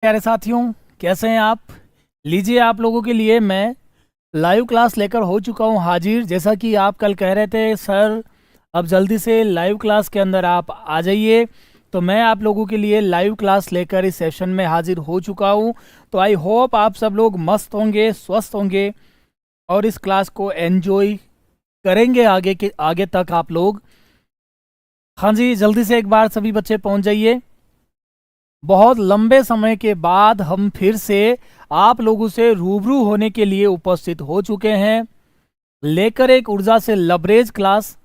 प्यारे साथियों, कैसे हैं आप। लीजिए, आप लोगों के लिए मैं लाइव क्लास लेकर हो चुका हूं हाजिर। जैसा कि आप कल कह रहे थे सर अब जल्दी से लाइव क्लास के अंदर आप आ जाइए, तो मैं आप लोगों के लिए लाइव क्लास लेकर इस सेशन में हाजिर हो चुका हूं। तो आई होप आप सब लोग मस्त होंगे, स्वस्थ होंगे और इस क्लास को एंजॉय करेंगे आगे तक आप लोग। हाँ जी, जल्दी से एक बार सभी बच्चे पहुंच जाइए। बहुत लंबे समय के बाद हम फिर से आप लोगों से रूबरू होने के लिए उपस्थित हो चुके हैं, लेकर एक ऊर्जा से लबरेज क्लास।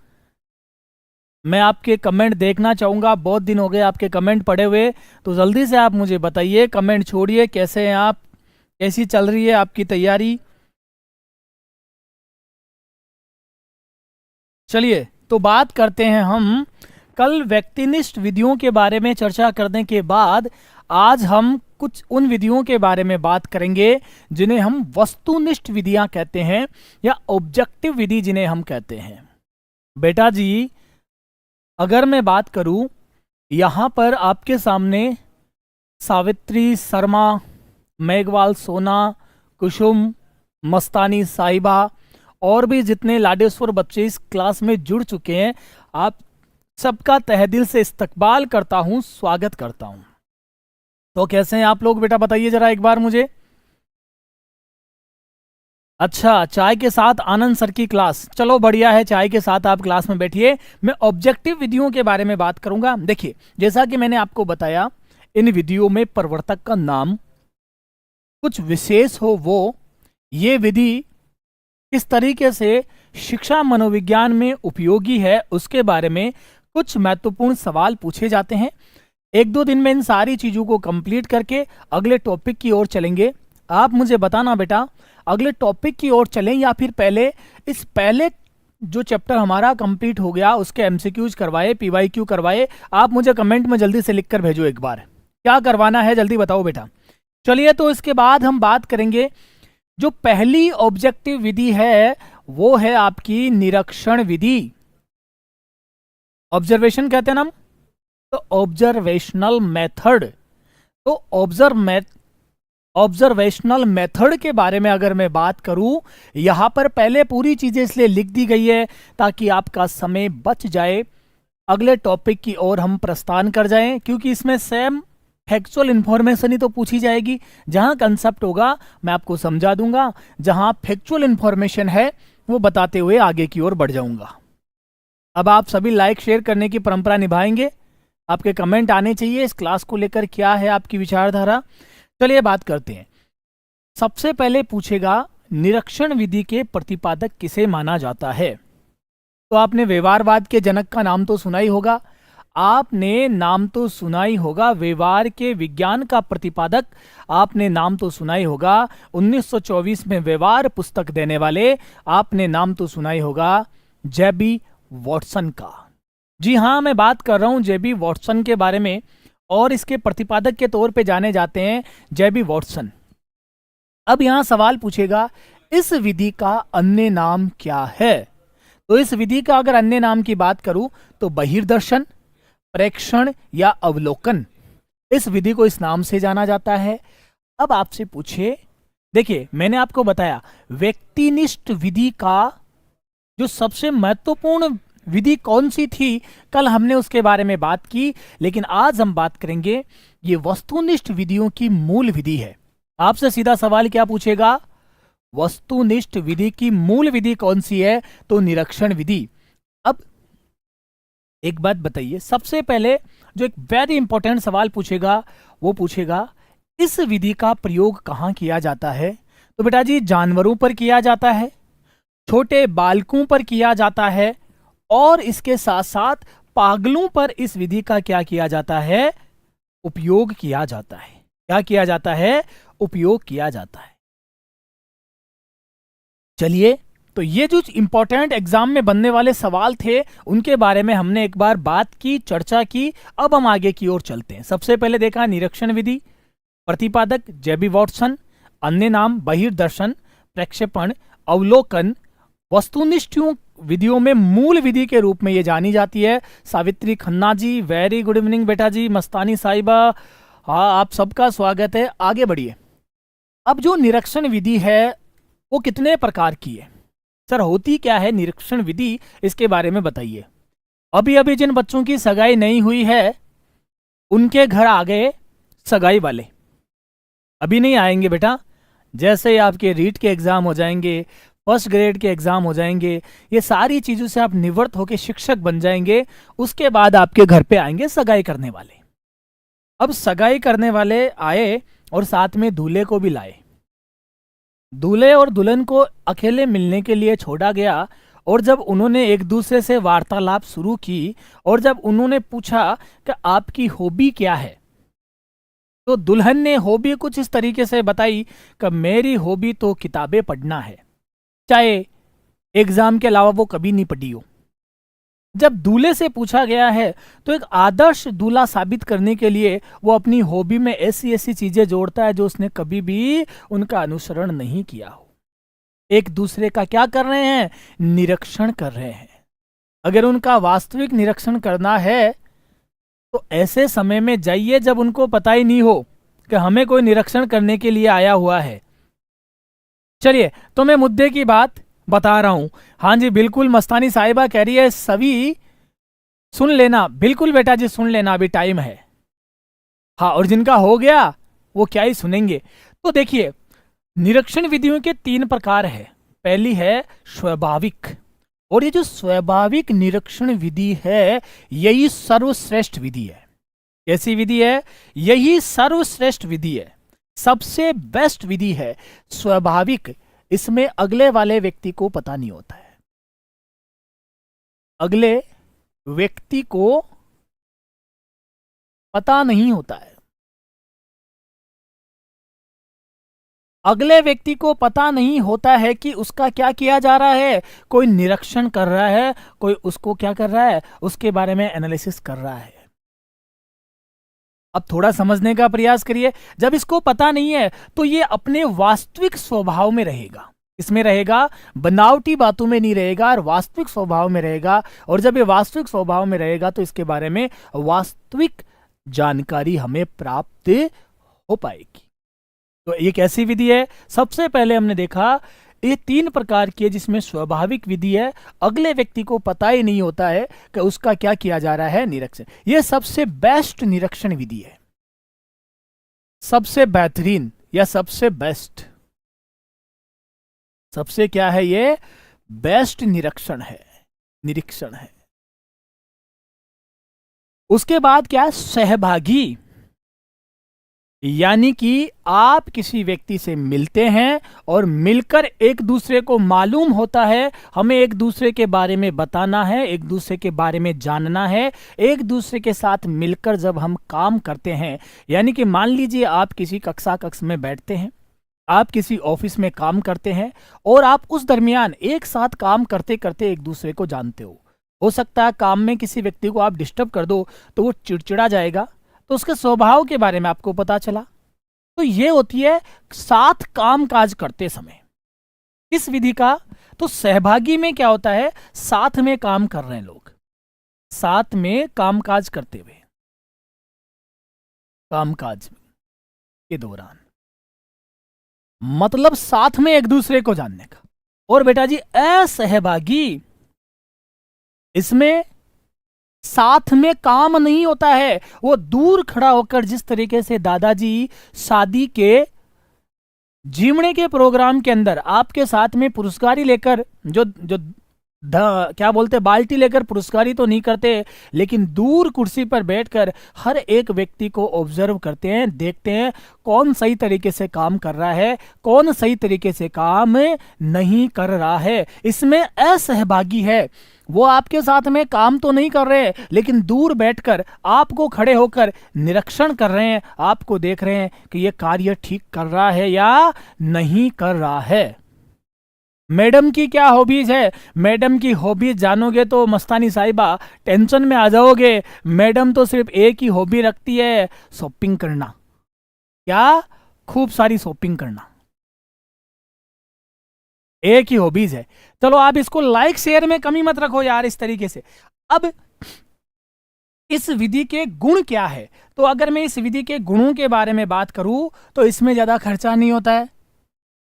मैं आपके कमेंट देखना चाहूंगा, बहुत दिन हो गए आपके कमेंट पढ़े हुए, तो जल्दी से आप मुझे बताइए, कमेंट छोड़िए, कैसे हैं आप, कैसी चल रही है आपकी तैयारी। चलिए तो बात करते हैं हम। कल व्यक्तिनिष्ठ विधियों के बारे में चर्चा करने के बाद आज हम कुछ उन विधियों के बारे में बात करेंगे जिन्हें हम वस्तुनिष्ठ विधियां कहते हैं या ऑब्जेक्टिव विधि जिन्हें हम कहते हैं। बेटा जी, अगर मैं बात करूं, यहां पर आपके सामने सावित्री शर्मा, मेघवाल सोना, कुसुम, मस्तानी साहिबा और भी जितने लाडेश्वर बच्चे इस क्लास में जुड़ चुके हैं, आप सबका तहे दिल से इस्तकबाल करता हूं, स्वागत करता हूं। तो कैसे हैं आप लोग बेटा, बताइए जरा एक बार मुझे। अच्छा, चाय के साथ आनंद सर की क्लास, चलो बढ़िया है, चाय के साथ आप क्लास में बैठिए। मैं ऑब्जेक्टिव विधियों के बारे में बात करूंगा। देखिए, जैसा कि मैंने आपको बताया, इन विधियों में प्रवर्तक का नाम कुछ विशेष हो, वो ये विधि किस तरीके से शिक्षा मनोविज्ञान में उपयोगी है, उसके बारे में कुछ महत्वपूर्ण सवाल पूछे जाते हैं। एक दो दिन में इन सारी चीजों को कंप्लीट करके अगले टॉपिक की ओर चलेंगे। आप मुझे बताना बेटा, अगले टॉपिक की ओर चलें या फिर पहले जो चैप्टर हमारा कंप्लीट हो गया उसके एमसीक्यूज करवाए, पीवाईक्यू करवाए। आप मुझे कमेंट में जल्दी से लिखकर भेजो एक बार, क्या करवाना है जल्दी बताओ बेटा। चलिए, तो इसके बाद हम बात करेंगे, जो पहली ऑब्जेक्टिव विधि है वो है आपकी निरीक्षण विधि। ऑब्जर्वेशन कहते हैं ना हम, तो ऑब्जर्वेशनल मेथड। तो ऑब्जर्वेशनल मेथड के बारे में अगर मैं बात करूं, यहां पर पहले पूरी चीजें इसलिए लिख दी गई है ताकि आपका समय बच जाए, अगले टॉपिक की ओर हम प्रस्थान कर जाएं, क्योंकि इसमें सेम फैक्चुअल इंफॉर्मेशन ही तो पूछी जाएगी। जहां कंसेप्ट होगा मैं आपको समझा दूंगा, जहां फैक्चुअल इंफॉर्मेशन है वो बताते हुए आगे की ओर बढ़ जाऊंगा। अब आप सभी लाइक शेयर करने की परंपरा निभाएंगे, आपके कमेंट आने चाहिए इस क्लास को लेकर, क्या है आपकी विचारधारा। चलिए बात करते हैं। सबसे पहले पूछेगा, निरीक्षण विधि के प्रतिपादक किसे माना जाता है। तो आपने व्यवहारवाद के जनक का नाम तो सुना ही होगा, आपने नाम तो सुना ही होगा। व्यवहार के विज्ञान का प्रतिपादक आपने नाम तो सुना ही होगा। 1924 में व्यवहार पुस्तक देने वाले आपने नाम तो सुना ही होगा, जेबी वॉटसन का। जी हाँ, मैं बात कर रहा हूं जेबी वॉटसन के बारे में, और इसके प्रतिपादक के तौर पे जाने जाते हैं जेबी वॉटसन। अब यहां सवाल पूछेगा, इस विधि का अन्य नाम क्या है। तो इस विधि का अगर अन्य नाम की बात करूं तो बहिर्दर्शन, प्रेक्षण या अवलोकन, इस विधि को इस नाम से जाना जाता है। अब आपसे पूछे, देखिए मैंने आपको बताया व्यक्तिनिष्ठ विधि का जो सबसे महत्वपूर्ण विधि कौन सी थी, कल हमने उसके बारे में बात की, लेकिन आज हम बात करेंगे ये वस्तुनिष्ठ विधियों की मूल विधि है। आपसे सीधा सवाल क्या पूछेगा, वस्तुनिष्ठ विधि की मूल विधि कौन सी है, तो निरीक्षण विधि। अब एक बात बताइए, सबसे पहले जो एक वेरी इंपॉर्टेंट सवाल पूछेगा वो पूछेगा, इस विधि का प्रयोग कहां किया जाता है। तो बेटा जी, जानवरों पर किया जाता है, छोटे बालकों पर किया जाता है, और इसके साथ साथ पागलों पर इस विधि का क्या किया जाता है, उपयोग किया जाता है। क्या किया जाता है, उपयोग किया जाता है। चलिए, तो ये जो इंपॉर्टेंट एग्जाम में बनने वाले सवाल थे उनके बारे में हमने एक बार बात की, चर्चा की। अब हम आगे की ओर चलते हैं। सबसे पहले देखा निरीक्षण विधि, प्रतिपादक जेबी वॉटसन, अन्य नाम बहिर्दर्शन, प्रक्षेपण, अवलोकन। वस्तुनिष्ठ विधियों में मूल विधि के रूप में ये जानी जाती है। Savitri Khanna ji, very good evening बेटा जी। मस्तानी साहिबा, हाँ, आप सबका स्वागत है, आगे बढ़िए। अब जो निरीक्षण विधि है वो कितने प्रकार की है? सर होती क्या है निरीक्षण विधि, इसके बारे में बताइए। अभी अभी जिन बच्चों की सगाई नहीं हुई है उनके घर आ गए सगाई वाले। अभी नहीं आएंगे बेटा, जैसे ही आपके रीट के एग्जाम हो जाएंगे, फर्स्ट ग्रेड के एग्जाम हो जाएंगे, ये सारी चीजों से आप निवृत्त होकर शिक्षक बन जाएंगे, उसके बाद आपके घर पे आएंगे सगाई करने वाले। अब सगाई करने वाले आए और साथ में दूल्हे को भी लाए। दूल्हे और दुल्हन को अकेले मिलने के लिए छोड़ा गया, और जब उन्होंने एक दूसरे से वार्तालाप शुरू की और जब उन्होंने पूछा कि आपकी हॉबी क्या है, तो दुल्हन ने हॉबी कुछ इस तरीके से बताई कि मेरी हॉबी तो किताबें पढ़ना है, चाहे एग्जाम के अलावा वो कभी नहीं पढ़ी हो। जब दूल्हे से पूछा गया है तो एक आदर्श दूल्हा साबित करने के लिए वो अपनी हॉबी में ऐसी ऐसी चीजें जोड़ता है जो उसने कभी भी उनका अनुसरण नहीं किया हो। एक दूसरे का क्या कर रहे हैं? निरीक्षण कर रहे हैं। अगर उनका वास्तविक निरीक्षण करना है तो ऐसे समय में जाइए जब उनको पता ही नहीं हो कि हमें कोई निरीक्षण करने के लिए आया हुआ है। चलिए, तो मैं मुद्दे की बात बता रहा हूं। हाँ जी बिल्कुल, मस्तानी साहिबा कह रही है सभी सुन लेना। बिल्कुल बेटा जी सुन लेना, अभी टाइम है। हाँ, और जिनका हो गया वो क्या ही सुनेंगे। तो देखिए, निरीक्षण विधियों के 3 प्रकार है। पहली है स्वाभाविक, और ये जो स्वाभाविक निरीक्षण विधि है यही सर्वश्रेष्ठ विधि है। कैसी विधि है? यही सर्वश्रेष्ठ विधि है, सबसे बेस्ट विधि है स्वाभाविक। इसमें अगले वाले व्यक्ति को पता नहीं होता है, अगले व्यक्ति को पता नहीं होता है, अगले व्यक्ति को पता नहीं होता है कि उसका क्या किया जा रहा है। कोई निरीक्षण कर रहा है, कोई उसको क्या कर रहा है, उसके बारे में एनालिसिस कर रहा है। अब थोड़ा समझने का प्रयास करिए। जब इसको पता नहीं है तो ये अपने वास्तविक स्वभाव में रहेगा। इसमें रहेगा, बनावटी बातों में नहीं रहेगा, और वास्तविक स्वभाव में रहेगा। और जब ये वास्तविक स्वभाव में रहेगा तो इसके बारे में वास्तविक जानकारी हमें प्राप्त हो पाएगी। तो एक ऐसी विधि है। सबसे पहले हमने देखा ये 3 प्रकार की है, जिसमें स्वाभाविक विधि है, अगले व्यक्ति को पता ही नहीं होता है कि उसका क्या किया जा रहा है, निरीक्षण। यह सबसे बेस्ट निरीक्षण विधि है, सबसे बेहतरीन या सबसे बेस्ट, सबसे क्या है, ये बेस्ट निरीक्षण है। उसके बाद क्या? सहभागी, यानी कि आप किसी व्यक्ति से मिलते हैं और मिलकर एक दूसरे को मालूम होता है, हमें एक दूसरे के बारे में बताना है, एक दूसरे के बारे में जानना है। एक दूसरे के साथ मिलकर जब हम काम करते हैं, यानी कि मान लीजिए आप किसी कक्ष में बैठते हैं, आप किसी ऑफिस में काम करते हैं, और आप उस दरमियान एक साथ काम करते करते एक दूसरे को जानते हो सकता है काम में किसी व्यक्ति को आप डिस्टर्ब कर दो तो वो चिड़चिड़ा जाएगा, तो उसके स्वभाव के बारे में आपको पता चला। तो ये होती है साथ काम काज करते समय इस विधि का। तो सहभागी में क्या होता है? साथ में काम कर रहे हैं लोग, साथ में कामकाज करते हुए, कामकाज के दौरान, मतलब साथ में एक दूसरे को जानने का। और बेटा जी असहभागी, इसमें साथ में काम नहीं होता है, वो दूर खड़ा होकर, जिस तरीके से दादाजी शादी के जीवने के प्रोग्राम के अंदर आपके साथ में पुरस्कारी लेकर जो क्या बोलते, बाल्टी लेकर पुरस्कारी तो नहीं करते, लेकिन दूर कुर्सी पर बैठकर हर एक व्यक्ति को ऑब्जर्व करते हैं, देखते हैं कौन सही तरीके से काम कर रहा है, कौन सही तरीके से काम नहीं कर रहा है। इसमें असहभागी है, वो आपके साथ में काम तो नहीं कर रहे, लेकिन दूर बैठकर आपको खड़े होकर निरीक्षण कर रहे हैं, आपको देख रहे हैं कि ये कार्य ठीक कर रहा है या नहीं कर रहा है। मैडम की क्या हॉबीज है? मैडम की हॉबीज जानोगे तो मस्तानी साहिबा टेंशन में आ जाओगे। मैडम तो सिर्फ एक ही हॉबी रखती है, शॉपिंग करना। क्या? खूब सारी शॉपिंग करना, एक ही हॉबीज है। चलो आप इसको लाइक शेयर में कमी मत रखो यार, इस तरीके से। अब इस विधि के गुण क्या है। तो अगर मैं इस विधि के गुणों के बारे में बात करूं तो इसमें ज्यादा खर्चा नहीं होता है।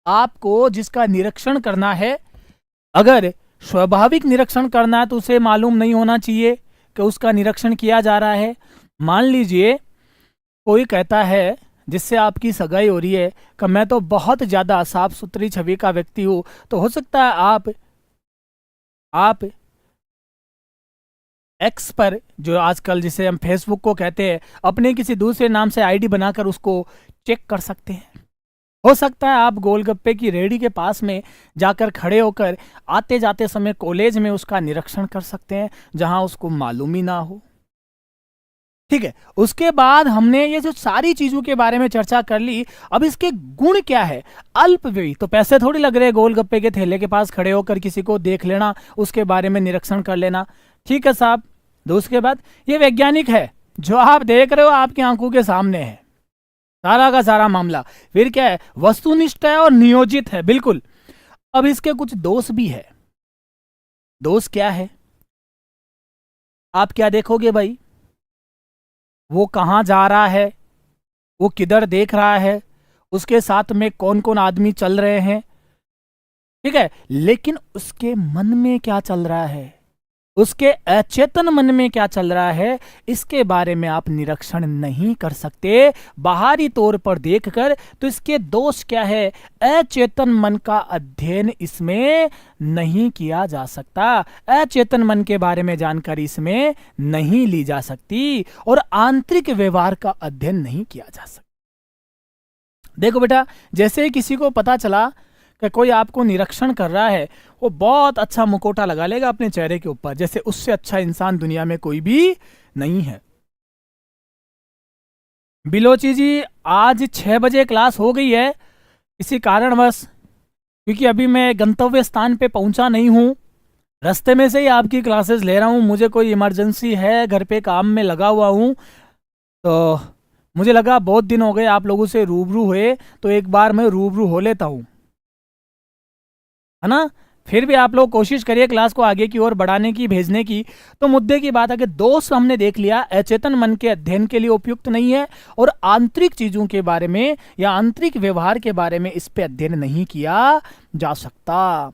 आपको जिसका निरीक्षण करना है, अगर स्वाभाविक निरीक्षण करना है तो उसे मालूम नहीं होना चाहिए कि उसका निरीक्षण किया जा रहा है। मान लीजिए कोई कहता है जिससे आपकी सगाई हो रही है कि मैं तो बहुत ज्यादा साफ सुथरी छवि का व्यक्ति हूं, तो हो सकता है आप एक्स पर, जो आजकल जिसे हम फेसबुक को कहते हैं, अपने किसी दूसरे नाम से आईडी बनाकर उसको चेक कर सकते हैं। हो सकता है आप गोलगप्पे की रेहड़ी के पास में जाकर खड़े होकर आते जाते समय कॉलेज में उसका निरीक्षण कर सकते हैं जहां उसको मालूम ही ना हो। ठीक है, उसके बाद हमने ये जो सारी चीजों के बारे में चर्चा कर ली। अब इसके गुण क्या है। अल्पव्ययी, तो पैसे थोड़ी लग रहे हैं गोलगप्पे के ठेले के पास खड़े होकर किसी को देख लेना, उसके बारे में निरीक्षण कर लेना। ठीक है साहब। तो उसके बाद ये वैज्ञानिक है, जो आप देख रहे हो आपकी आंखों के सामने है सारा का सारा मामला। फिर क्या है, वस्तुनिष्ठ है और नियोजित है, बिल्कुल। अब इसके कुछ दोष भी है। दोष क्या है, आप क्या देखोगे भाई, वो कहाँ जा रहा है, वो किधर देख रहा है, उसके साथ में कौन कौन आदमी चल रहे हैं। ठीक है, लेकिन उसके मन में क्या चल रहा है, उसके अचेतन मन में क्या चल रहा है, इसके बारे में आप निरीक्षण नहीं कर सकते बाहरी तौर पर देखकर। तो इसके दोष क्या है, अचेतन मन का अध्ययन इसमें नहीं किया जा सकता, अचेतन मन के बारे में जानकारी इसमें नहीं ली जा सकती, और आंतरिक व्यवहार का अध्ययन नहीं किया जा सकता। देखो बेटा, जैसे किसी को पता चला कि कोई आपको निरीक्षण कर रहा है, वो बहुत अच्छा मुखौटा लगा लेगा अपने चेहरे के ऊपर, जैसे उससे अच्छा इंसान दुनिया में कोई भी नहीं है। बिलोची जी, आज 6 बजे क्लास हो गई है, किसी कारणवश, क्योंकि अभी मैं गंतव्य स्थान पे पहुंचा नहीं हूं, रास्ते में से ही आपकी क्लासेस ले रहा हूं। मुझे कोई इमरजेंसी है, घर पे काम में लगा हुआ हूं, तो मुझे लगा बहुत दिन हो गए आप लोगों से रूबरू हुए, तो एक बार मैं रूबरू हो लेता हूं, है ना। फिर भी आप लोग कोशिश करिए क्लास को आगे की ओर बढ़ाने की, भेजने की। तो मुद्दे की बात है कि दोष हमने देख लिया, अचेतन मन के अध्ययन के लिए उपयुक्त नहीं है, और आंतरिक चीजों के बारे में या आंतरिक व्यवहार के बारे में इस पे अध्ययन नहीं किया जा सकता।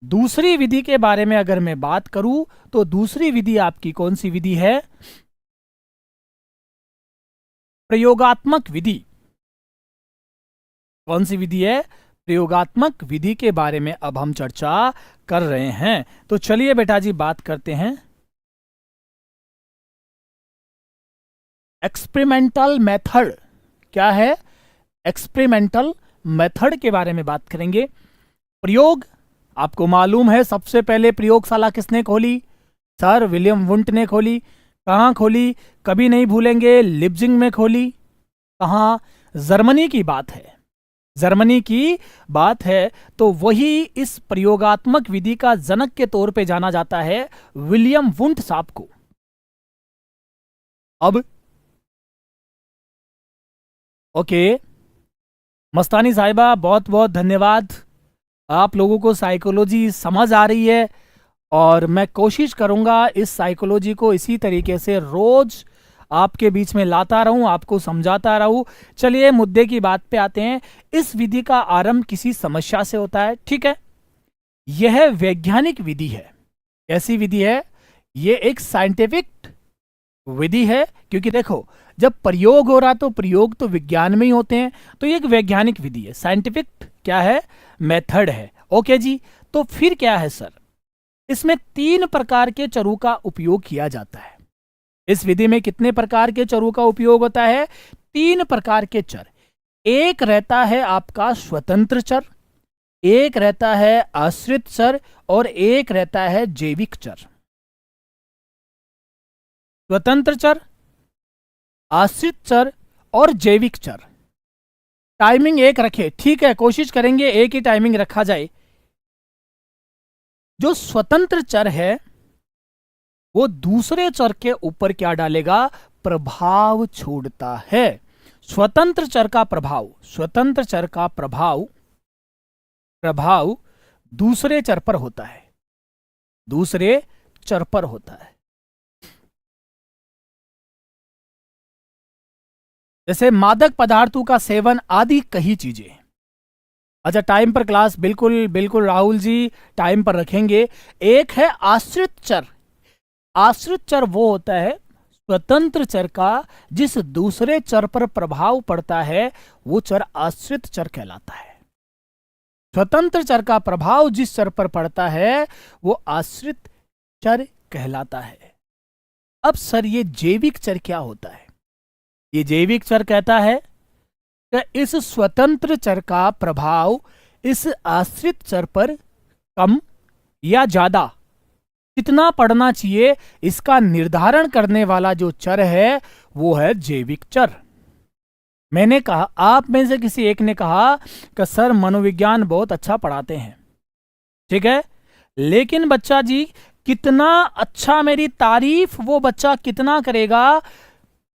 दूसरी विधि के बारे में अगर मैं बात करूं तो दूसरी विधि आपकी कौन सी विधि है, प्रयोगात्मक विधि। कौन सी विधि है, प्रयोगात्मक विधि के बारे में अब हम चर्चा कर रहे हैं। तो चलिए बेटा जी बात करते हैं एक्सपेरिमेंटल मेथड। क्या है, एक्सपेरिमेंटल मेथड के बारे में बात करेंगे। प्रयोग, आपको मालूम है सबसे पहले प्रयोगशाला किसने खोली, सर विलियम वुंट ने खोली। कहां खोली, कभी नहीं भूलेंगे, लिप्जिंग में खोली। कहां, जर्मनी की बात है, जर्मनी की बात है। तो वही इस प्रयोगात्मक विधि का जनक के तौर पे जाना जाता है, विलियम वुंट साहब को। अब ओके, मस्तानी साहिबा बहुत बहुत धन्यवाद, आप लोगों को साइकोलॉजी समझ आ रही है, और मैं कोशिश करूंगा इस साइकोलॉजी को इसी तरीके से रोज आपके बीच में लाता रहूं, आपको समझाता रहूं। चलिए मुद्दे की बात पे आते हैं। इस विधि का आरंभ किसी समस्या से होता है, ठीक है। यह वैज्ञानिक विधि है। कैसी विधि है, यह एक साइंटिफिक विधि है, क्योंकि देखो जब प्रयोग हो रहा तो प्रयोग तो विज्ञान में ही होते हैं, तो ये एक वैज्ञानिक विधि है, साइंटिफिक क्या है, मेथड है। ओके जी, तो फिर क्या है सर, इसमें 3 प्रकार के चरों का उपयोग किया जाता है। इस विधि में कितने प्रकार के चरों का उपयोग होता है, 3 प्रकार के चर। एक रहता है आपका स्वतंत्र चर, एक रहता है आश्रित चर, और एक रहता है जैविक चर। स्वतंत्र चर, आश्रित चर और जैविक चर। टाइमिंग एक रखे, ठीक है, कोशिश करेंगे एक ही टाइमिंग रखा जाए। जो स्वतंत्र चर है वो दूसरे चर के ऊपर क्या डालेगा, प्रभाव छोड़ता है। स्वतंत्र चर का प्रभाव, स्वतंत्र चर का प्रभाव दूसरे चर पर होता है, दूसरे चर पर होता है। जैसे मादक पदार्थों का सेवन आदि कई चीजें। अच्छा, टाइम पर क्लास बिल्कुल बिल्कुल राहुल जी टाइम पर रखेंगे। एक है आश्रित चर। आश्रित चर वो होता है स्वतंत्र चर का जिस दूसरे चर पर प्रभाव पड़ता है वो चर आश्रित चर कहलाता है। स्वतंत्र चर का प्रभाव जिस चर पर पड़ता है वो आश्रित चर कहलाता है। अब सर ये जैविक चर क्या होता है? ये जैविक चर कहता है कि इस स्वतंत्र चर का प्रभाव इस आश्रित चर पर कम या ज्यादा कितना पड़ना चाहिए इसका निर्धारण करने वाला जो चर है वो है जैविक चर। मैंने कहा, आप में से किसी एक ने कहा कि सर मनोविज्ञान बहुत अच्छा पढ़ाते हैं, ठीक है, लेकिन बच्चा जी कितना अच्छा, मेरी तारीफ वो बच्चा कितना करेगा?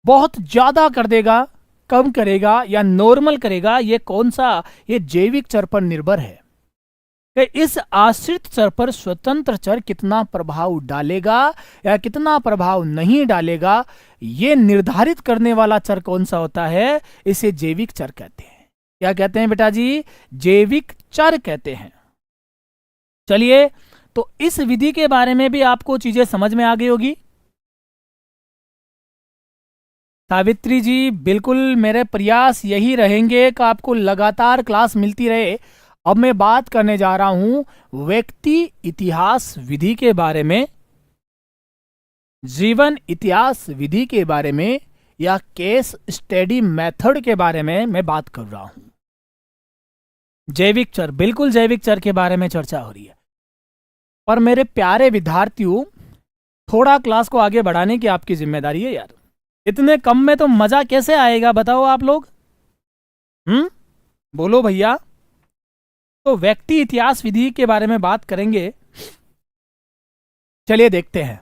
बहुत ज्यादा कर देगा, कम करेगा या नॉर्मल करेगा? ये कौन सा? ये जैविक चर पर निर्भर है कि इस आश्रित चर पर स्वतंत्र चर कितना प्रभाव डालेगा या कितना प्रभाव नहीं डालेगा। ये निर्धारित करने वाला चर कौन सा होता है? इसे जैविक चर कहते हैं। क्या कहते हैं बेटा जी? जैविक चर कहते हैं। चलिए, तो इस विधि के बारे में भी आपको चीजें समझ में आ गई होगी। सावित्री जी बिल्कुल, मेरे प्रयास यही रहेंगे कि आपको लगातार क्लास मिलती रहे। अब मैं बात करने जा रहा हूं व्यक्ति इतिहास विधि के बारे में, जीवन इतिहास विधि के बारे में या केस स्टडी मेथड के बारे में मैं बात कर रहा हूं। जैविक चर, बिल्कुल जैविक चर के बारे में चर्चा हो रही है। पर मेरे प्यारे विद्यार्थियों, थोड़ा क्लास को आगे बढ़ाने की आपकी जिम्मेदारी है यार। इतने कम में तो मजा कैसे आएगा बताओ आप लोग? बोलो भैया। तो व्यक्ति इतिहास विधि के बारे में बात करेंगे। चलिए देखते हैं।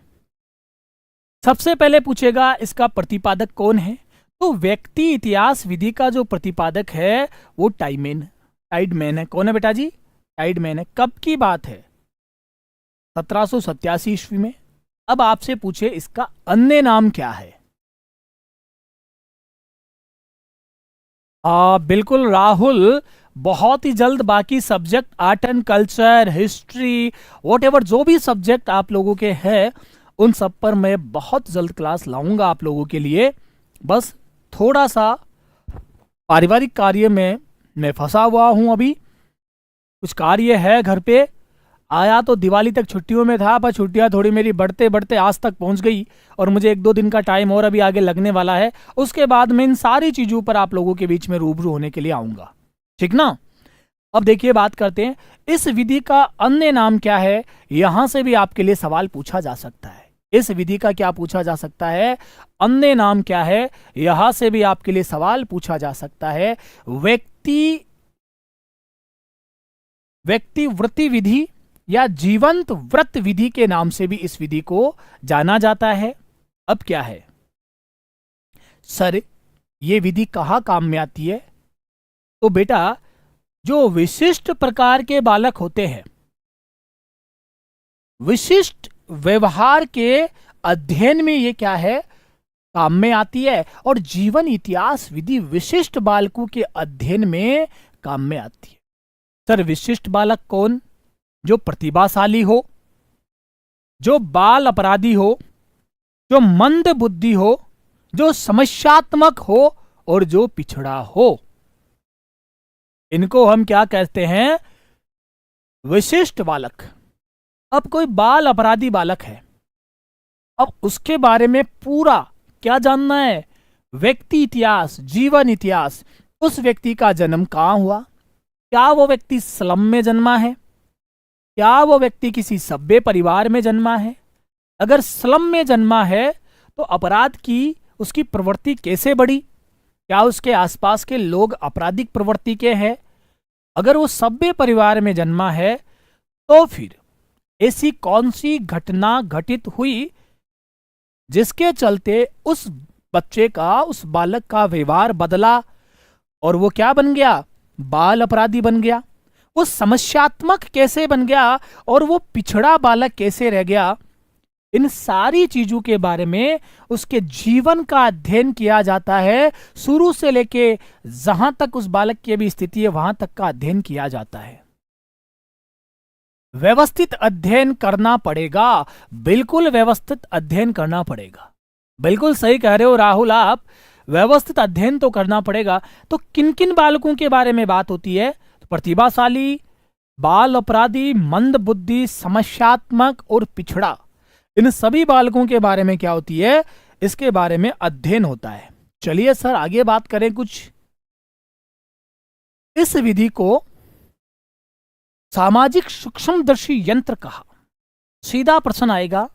सबसे पहले पूछेगा इसका प्रतिपादक कौन है? तो व्यक्ति इतिहास विधि का जो प्रतिपादक है वो टाइडमैन है। कौन है बेटा जी? टाइडमैन है। कब की बात है? 1787 ईस्वी में। अब आपसे पूछे इसका अन्य नाम क्या है? बिल्कुल राहुल, बहुत ही जल्द बाकी subject art and culture, history, what जो भी सब्जेक्ट आप लोगों के हैं उन सब पर मैं बहुत जल्द क्लास लाऊंगा आप लोगों के लिए। बस थोड़ा सा पारिवारिक कार्य में मैं फंसा हुआ हूं, अभी कुछ कार्य है घर पे। आया तो दिवाली तक छुट्टियों में था, पर छुट्टियां थोड़ी मेरी बढ़ते बढ़ते आज तक पहुंच गई और मुझे 1-2 दिन का टाइम और अभी आगे लगने वाला है। उसके बाद मैं इन सारी चीजों पर आप लोगों के बीच में रूबरू होने के लिए आऊंगा, ठीक ना? अब देखिए, बात करते हैं इस विधि का अन्य नाम क्या है। यहां से भी आपके लिए सवाल पूछा जा सकता है। इस विधि का क्या पूछा जा सकता है? अन्य नाम क्या है? यहां से भी आपके लिए सवाल पूछा जा सकता है। व्यक्ति वृत्ति विधि या जीवंत व्रत विधि के नाम से भी इस विधि को जाना जाता है। अब क्या है सर, ये विधि कहाँ काम में आती है? तो बेटा, जो विशिष्ट प्रकार के बालक होते हैं, विशिष्ट व्यवहार के अध्ययन में ये क्या है? काम में आती है। और जीवन इतिहास विधि विशिष्ट बालकों के अध्ययन में काम में आती है। सर, विशिष्ट बालक कौन? जो प्रतिभाशाली हो, जो बाल अपराधी हो, जो मंद बुद्धि हो, जो समस्यात्मक हो और जो पिछड़ा हो, इनको हम क्या कहते हैं? विशिष्ट बालक। अब कोई बाल अपराधी बालक है, अब उसके बारे में पूरा क्या जानना है? व्यक्ति इतिहास, जीवन इतिहास। उस व्यक्ति का जन्म कहां हुआ? क्या वो व्यक्ति स्लम में जन्मा है? क्या वो व्यक्ति किसी सभ्य परिवार में जन्मा है? अगर स्लम में जन्मा है तो अपराध की उसकी प्रवृत्ति कैसे बढ़ी? क्या उसके आसपास के लोग आपराधिक प्रवृत्ति के हैं? अगर वो सभ्य परिवार में जन्मा है तो फिर ऐसी कौन सी घटना घटित हुई जिसके चलते उस बच्चे का, उस बालक का व्यवहार बदला और वो क्या बन गया? बाल अपराधी बन गया। वो समस्यात्मक कैसे बन गया और वो पिछड़ा बालक कैसे रह गया? इन सारी चीजों के बारे में उसके जीवन का अध्ययन किया जाता है। शुरू से लेके जहां तक उस बालक की अभी स्थिति है वहां तक का अध्ययन किया जाता है। व्यवस्थित अध्ययन करना पड़ेगा, बिल्कुल व्यवस्थित अध्ययन करना पड़ेगा। बिल्कुल सही कह रहे हो राहुल आप, व्यवस्थित अध्ययन तो करना पड़ेगा। तो किन किन बालकों के बारे में बात होती है? तो प्रतिभाशाली, बाल अपराधी, मंद बुद्धि, समस्यात्मक और पिछड़ा, इन सभी बालकों के बारे में क्या होती है? इसके बारे में अध्ययन होता है। चलिए सर आगे बात करें कुछ। इस विधि को सामाजिक सूक्ष्मदर्शी यंत्र कहा। सीधा प्रश्न आएगा,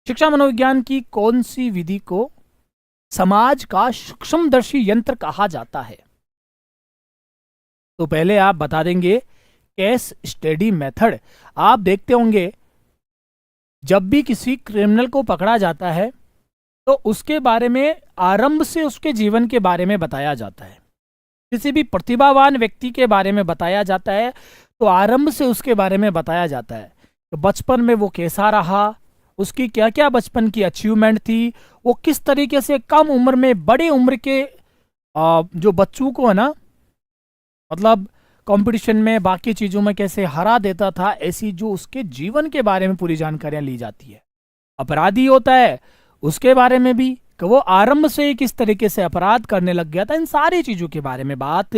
शिक्षा मनोविज्ञान की कौन सी विधि को समाज का सूक्ष्मदर्शी यंत्र कहा जाता है? तो पहले आप बता देंगे केस स्टडी मेथड। आप देखते होंगे जब भी किसी क्रिमिनल को पकड़ा जाता है तो उसके बारे में आरंभ से उसके जीवन के बारे में बताया जाता है। किसी भी प्रतिभावान व्यक्ति के बारे में बताया जाता है तो आरंभ से उसके बारे में बताया जाता है। तो बचपन में वो कैसा रहा, उसकी क्या क्या बचपन की अचीवमेंट थी, वो किस तरीके से कम उम्र में बड़े उम्र के जो बच्चों को है ना, मतलब कंपटीशन में बाकी चीजों में कैसे हरा देता था, ऐसी जो उसके जीवन के बारे में पूरी जानकारियां ली जाती है। अपराधी होता है उसके बारे में भी कि वो आरंभ से किस तरीके से अपराध करने लग गया था, इन सारी चीजों के बारे में बात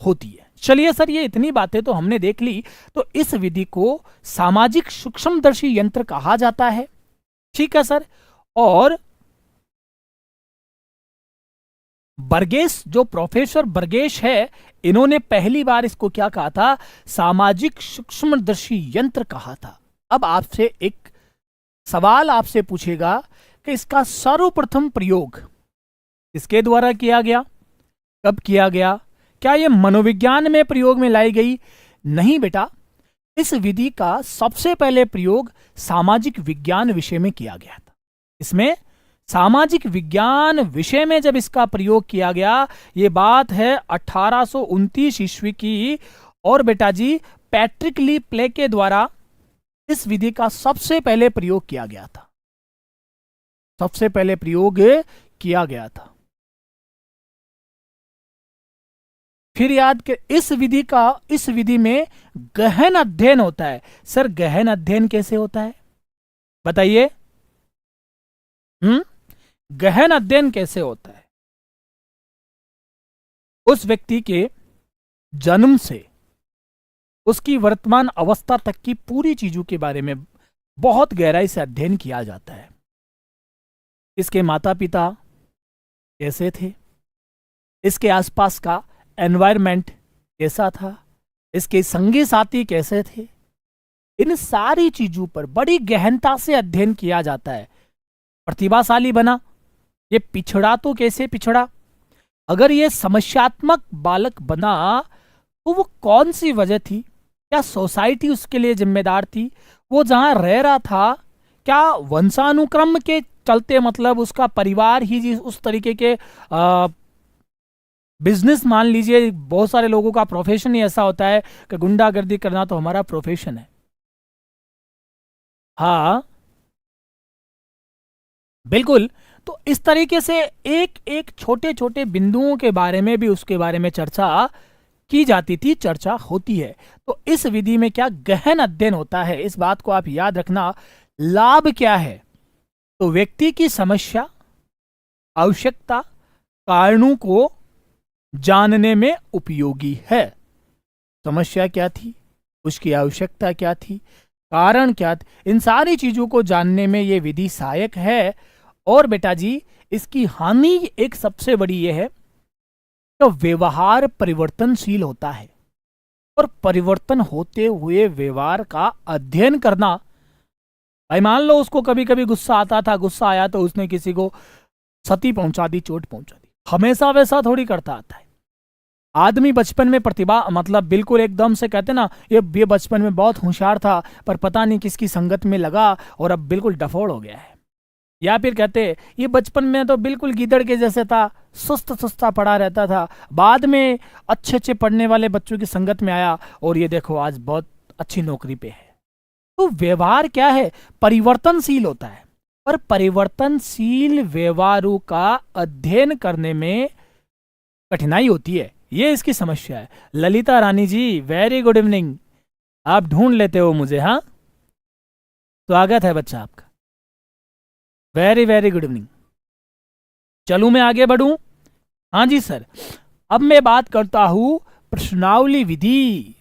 होती है। चलिए सर ये इतनी बातें तो हमने देख ली। तो इस विधि को सामाजिक सूक्ष्मदर्शी यंत्र कहा जाता है, ठीक है सर। और बर्गेस, जो प्रोफेसर बर्गेस है, इन्होंने पहली बार इसको क्या कहा था? सामाजिक सूक्ष्मदर्शी यंत्र कहा था। अब आपसे एक सवाल आपसे पूछेगा कि इसका सर्वप्रथम प्रयोग इसके द्वारा किया गया, कब किया गया? क्या यह मनोविज्ञान में प्रयोग में लाई गई? नहीं बेटा, इस विधि का सबसे पहले प्रयोग सामाजिक विज्ञान विषय में किया गया था। इसमें सामाजिक विज्ञान विषय में जब इसका प्रयोग किया गया, ये बात है 1829 ईस्वी की। और बेटा जी पैट्रिक ली प्ले के द्वारा इस विधि का सबसे पहले प्रयोग किया गया था, सबसे पहले प्रयोग किया गया था। फिर याद कि इस विधि में गहन अध्ययन होता है। सर गहन अध्ययन कैसे होता है बताइए? गहन अध्ययन कैसे होता है? उस व्यक्ति के जन्म से उसकी वर्तमान अवस्था तक की पूरी चीजों के बारे में बहुत गहराई से अध्ययन किया जाता है। इसके माता पिता कैसे थे, इसके आसपास का एनवायरनमेंट कैसा था, इसके संगी साथी कैसे थे, इन सारी चीजों पर बड़ी गहनता से अध्ययन किया जाता है। प्रतिभाशाली बना, ये पिछड़ा तो कैसे पिछड़ा? अगर ये समस्यात्मक बालक बना तो वो कौन सी वजह थी? क्या सोसाइटी उसके लिए जिम्मेदार थी? वो जहां रह रहा था क्या वंशानुक्रम के चलते, मतलब उसका परिवार ही उस तरीके के बिजनेस, मान लीजिए बहुत सारे लोगों का प्रोफेशन ही ऐसा होता है कि गुंडागर्दी करना तो हमारा प्रोफेशन है। हाँ बिल्कुल। तो इस तरीके से एक एक छोटे छोटे बिंदुओं के बारे में भी उसके बारे में चर्चा की जाती थी, चर्चा होती है। तो इस विधि में क्या गहन अध्ययन होता है, इस बात को आप याद रखना। लाभ क्या है? तो व्यक्ति की समस्या, आवश्यकता, कारणों को जानने में उपयोगी है। समस्या क्या थी, उसकी आवश्यकता क्या थी, कारण क्या थे, इन सारी चीजों को जानने में यह विधि सहायक है। और बेटा जी इसकी हानि एक सबसे बड़ी यह है कि व्यवहार परिवर्तनशील होता है, और परिवर्तन होते हुए व्यवहार का अध्ययन करना। भाई मान लो उसको कभी कभी गुस्सा आता था, गुस्सा आया तो उसने किसी को क्षति पहुंचा दी, चोट पहुंचा दी, हमेशा वैसा थोड़ी करता आता है। आदमी बचपन में प्रतिभा, मतलब बिल्कुल एकदम से कहते ना ये बचपन में बहुत होशियार था पर पता नहीं किसकी संगत में लगा और अब बिल्कुल डफोड़ हो गया है। या फिर कहते ये बचपन में तो बिल्कुल गीदड़ के जैसे था, सुस्त सुस्ता पड़ा रहता था, बाद में अच्छे अच्छे पढ़ने वाले बच्चों की संगत में आया और ये देखो आज बहुत अच्छी नौकरी पे है। तो व्यवहार क्या है, परिवर्तनशील होता है। पर परिवर्तनशील व्यवहारों का अध्ययन करने में कठिनाई होती है, ये इसकी समस्या है। ललिता रानी जी, वेरी गुड इवनिंग। आप ढूंढ लेते हो मुझे, हाँ, स्वागत है बच्चा आपका, वेरी वेरी गुड इवनिंग। चलूं मैं आगे बढ़ूं? हाँ जी सर। अब मैं बात करता हूं प्रश्नावली विधि।